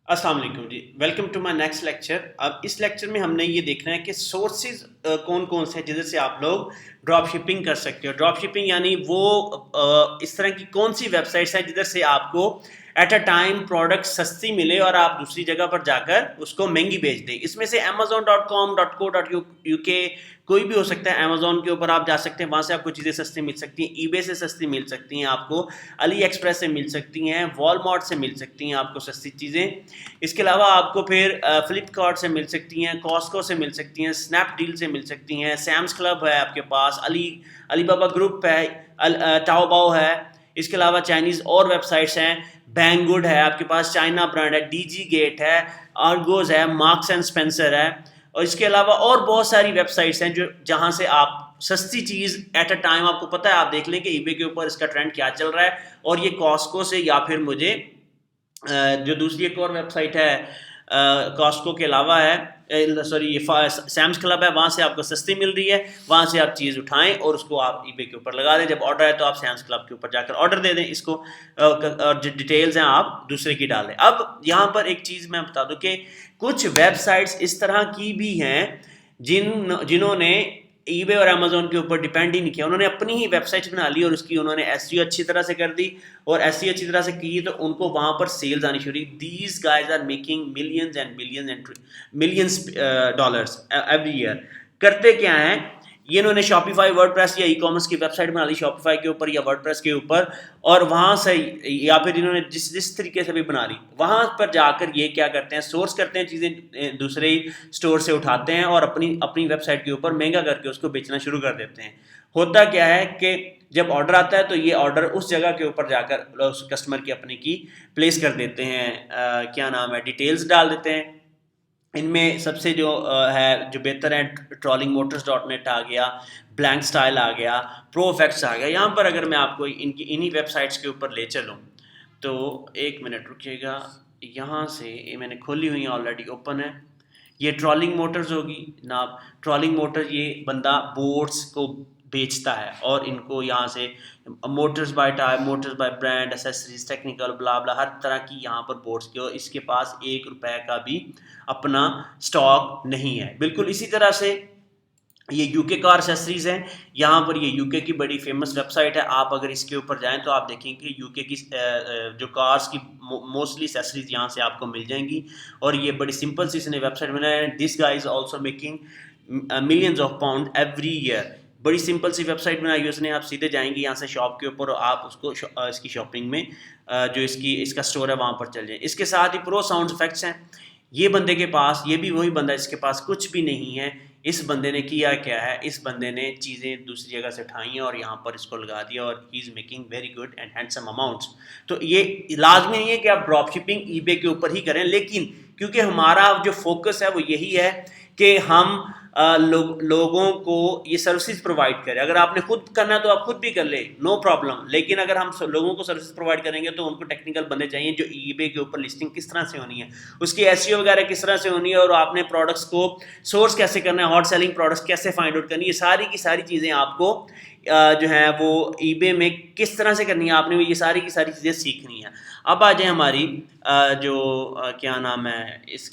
अस्सलाम वालेकुम जी। Welcome to my next lecture. अब इस लेक्चर में हमने ये देखना है कि सोर्सेज कौन कौन से हैं जिधर से आप लोग ड्रॉप शिपिंग कर सकते हो। ड्रॉप शिपिंग यानी वो इस तरह की कौन सी वेबसाइट्स हैं जिधर से आपको एट अ टाइम प्रोडक्ट सस्ती मिले और आप दूसरी जगह पर जाकर उसको महंगी बेच दें। इसमें से amazon.com.co.uk कोई भी हो सकता है। अमेजोन के ऊपर आप जा सकते हैं, वहाँ से आपको चीज़ें सस्ती मिल सकती हैं, ईबे से सस्ती मिल सकती हैं, आपको अली एक्सप्रेस से मिल सकती हैं, वॉलमार्ट से मिल सकती हैं आपको सस्ती चीज़ें। इसके अलावा आपको फिर फ्लिपकार्ट से मिल सकती हैं, कॉस्को से मिल सकती हैं, स्नैपडील से मिल सकती हैं, सैम्स क्लब है आपके पास, अलीबाबा ग्रुप है, ताओबाओ है। इसके अलावा चाइनीज़ और वेबसाइट्स हैं, बैंगुड है आपके पास, चाइना ब्रांड है, डीजी गेट है, आर्गोज है, मार्क्स एंड स्पेंसर है। और इसके अलावा और बहुत सारी वेबसाइट्स हैं जो जहाँ से आप सस्ती चीज़ एट अ टाइम, आपको पता है, आप देख लें कि ईबे के ऊपर इसका ट्रेंड क्या चल रहा है और ये कॉस्को से या फिर मुझे जो दूसरी एक और वेबसाइट है कॉस्को के अलावा है, सॉरी ये सैम्स क्लब है, वहाँ से आपको सस्ती मिल रही है। वहाँ से आप चीज़ उठाएं और उसको आप ईबे के ऊपर लगा दें। जब ऑर्डर है तो आप सैम्स क्लब के ऊपर जाकर ऑर्डर दे दें इसको, और जो डिटेल्स हैं आप दूसरे की डालें। अब यहाँ पर एक चीज़ मैं बता दूं कि कुछ वेबसाइट्स इस तरह की भी हैं जिन्होंने ईबे और अमेजोन के ऊपर डिपेंड ही नहीं किया, उन्होंने अपनी ही वेबसाइट बना ली और उसकी उन्होंने एसईओ अच्छी तरह से कर दी। और एसईओ अच्छी तरह से की तो उनको वहां पर सेल्स आनी शुरू हुई। These guys are making millions and billions and millions dollars every year. करते क्या है, ये इन्होंने शॉपिफाई वर्डप्रेस या ई कॉमर्स की वेबसाइट बना ली शॉपिफाई के ऊपर या वर्डप्रेस के ऊपर, और वहाँ से या फिर इन्होंने जिस जिस तरीके से भी बना ली, वहाँ पर जाकर ये क्या करते हैं, सोर्स करते हैं चीज़ें, दूसरे स्टोर से उठाते हैं और अपनी अपनी वेबसाइट के ऊपर महंगा करके उसको बेचना शुरू कर देते हैं। होता क्या है कि जब ऑर्डर आता है तो ये ऑर्डर उस जगह के ऊपर जाकर उस कस्टमर की अपने की प्लेस कर देते हैं, क्या नाम है, डिटेल्स डाल देते हैं। इनमें सबसे जो है, जो बेहतर है, ट्रॉलिंग मोटर्स डॉट नेट आ गया, ब्लैंक स्टाइल आ गया, प्रो इफेक्ट्स आ गया। यहाँ पर अगर मैं आपको इनकी इन्हीं वेबसाइट्स के ऊपर ले चलूँ तो एक मिनट रुकिएगा। यहाँ से ये मैंने खोली हुई है, ऑलरेडी ओपन है। ये ट्रॉलिंग मोटर्स होगी ना। ट्रॉलिंग मोटर, ये बंदा बोट्स को बेचता है और इनको यहाँ से motors by tyre, motors by brand, accessories, technical, blah blah, हर तरह की यहाँ पर बोट्स की, और इसके पास 1 रुपए का भी अपना स्टॉक नहीं है। बिल्कुल इसी तरह से ये यूके कार एसेसरीज हैं। यहाँ पर ये यूके की बड़ी फेमस वेबसाइट है। आप अगर इसके ऊपर जाएं तो आप देखेंगे यूके की जो कार्स की मोस्टली एसेसरीज यहाँ से आपको मिल जाएंगी। और ये बड़ी सिंपल सी इसने वेबसाइट बनाई है। This guy is also making millions of pound every year. बड़ी सिंपल सी वेबसाइट बनाई है उसने। आप सीधे जाएंगे यहाँ से शॉप के ऊपर और आप उसको इसकी शॉपिंग में जो इसका स्टोर है वहाँ पर चल जाए। इसके साथ ही प्रो साउंड इफेक्ट्स हैं। ये बंदे के पास, ये भी वही बंदा इसके पास कुछ भी नहीं है। इस बंदे ने किया क्या है, इस बंदे ने चीज़ें दूसरी जगह से उठाई हैं और यहाँ पर इसको लगा दिया, और he is making very good and handsome amounts. तो ये लाजमी नहीं है कि आप ड्रॉप शिपिंग ईबे के ऊपर ही करें, लेकिन क्योंकि हमारा जो फोकस है वो यही है कि हम लोगों को ये सर्विसेज प्रोवाइड करें। अगर आपने खुद करना है तो आप खुद भी कर ले, नो प्रॉब्लम। लेकिन अगर हम लोगों को सर्विस प्रोवाइड करेंगे तो उनको टेक्निकल बंदे चाहिए जो ईबे के ऊपर लिस्टिंग किस तरह से होनी है, उसकी एसईओ वगैरह किस तरह से होनी है, और आपने प्रोडक्ट्स को सोर्स कैसे करना है, हॉट सेलिंग प्रोडक्ट्स कैसे फाइंड आउट करनी है, ये सारी की सारी चीज़ें आपको जो है वो ईबे में किस तरह से करनी है, आपने ये सारी की सारी चीज़ें सीखनी है। अब आ जाए हमारी जो क्या नाम है, इस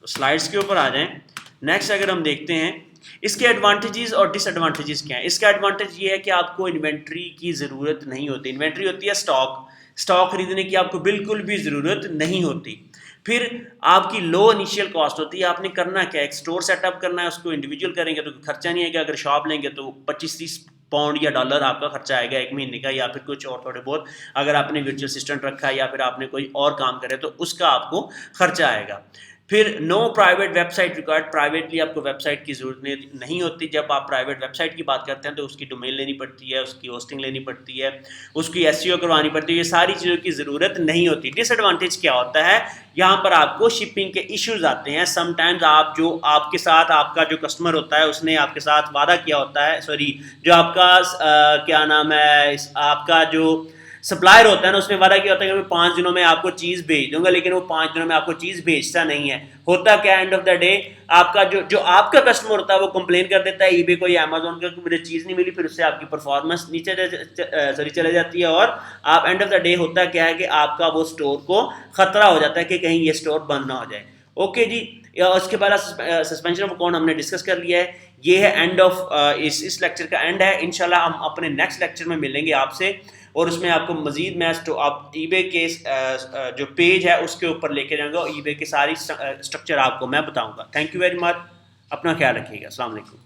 स्लाइड्स के ऊपर आ जाएं। नेक्स्ट अगर हम देखते हैं इसके एडवांटेजेस और डिसएडवांटेजेस क्या है। इसका एडवांटेज ये है कि आपको इन्वेंट्री की ज़रूरत नहीं होती। इन्वेंट्री होती है स्टॉक, स्टॉक खरीदने की आपको बिल्कुल भी ज़रूरत नहीं होती। फिर आपकी लो इनिशियल कॉस्ट होती है। आपने करना क्या है, एक स्टोर सेटअप करना है, उसको इंडिविजुअल करेंगे तो खर्चा नहीं आएगा। अगर शॉप लेंगे तो 25-30 पाउंड या डॉलर आपका खर्चा आएगा 1 महीने का, या फिर कुछ और थोड़े बहुत। अगर आपने वर्चुअल असिस्टेंट रखा है या फिर आपने कोई और काम करे तो उसका आपको खर्चा आएगा। फिर no private website required, privately आपको वेबसाइट की जरूरत नहीं होती। जब आप प्राइवेट वेबसाइट की बात करते हैं तो उसकी डोमेन लेनी पड़ती है, उसकी होस्टिंग लेनी पड़ती है, उसकी एसईओ करवानी पड़ती है, ये सारी चीज़ों की ज़रूरत नहीं होती। डिसएडवांटेज क्या होता है, यहाँ पर आपको शिपिंग के इश्यूज आते हैं। समटाइम्स आप जो आपके साथ आपका जो कस्टमर होता है उसने आपके साथ वादा किया होता है, सॉरी जो आपका क्या नाम है, आपका जो सप्लायर होता है ना, उसने वादा किया होता है कि मैं 5 दिनों में आपको चीज़ भेज दूंगा, लेकिन वो 5 दिनों में आपको चीज़ भेजता नहीं है। होता क्या, एंड ऑफ द डे आपका जो आपका कस्टमर होता है वो कंप्लेन कर देता है ईबे को या अमेजोन को कि मुझे चीज़ नहीं मिली, फिर उससे आपकी परफॉर्मेंस नीचे चले जाती है, और आप एंड ऑफ द डे होता क्या है कि आपका वो स्टोर को खतरा हो जाता है कि कहीं ये स्टोर बंद ना हो जाए। ओके जी, उसके बाद सस्पेंशन ऑफ अकाउंट हमने डिस्कस कर लिया है। ये है एंड ऑफ इस लेक्चर का एंड है। इंशाल्लाह हम अपने नेक्स्ट लेक्चर में मिलेंगे आपसे, और उसमें आपको मजीद मैं आप ईबे के जो पेज है उसके ऊपर लेके जाऊंगा, और ईबे के सारी स्ट्रक्चर आपको मैं बताऊंगा। थैंक यू वेरी मच, अपना ख्याल रखिएगा। अस्सलाम वालेकुम।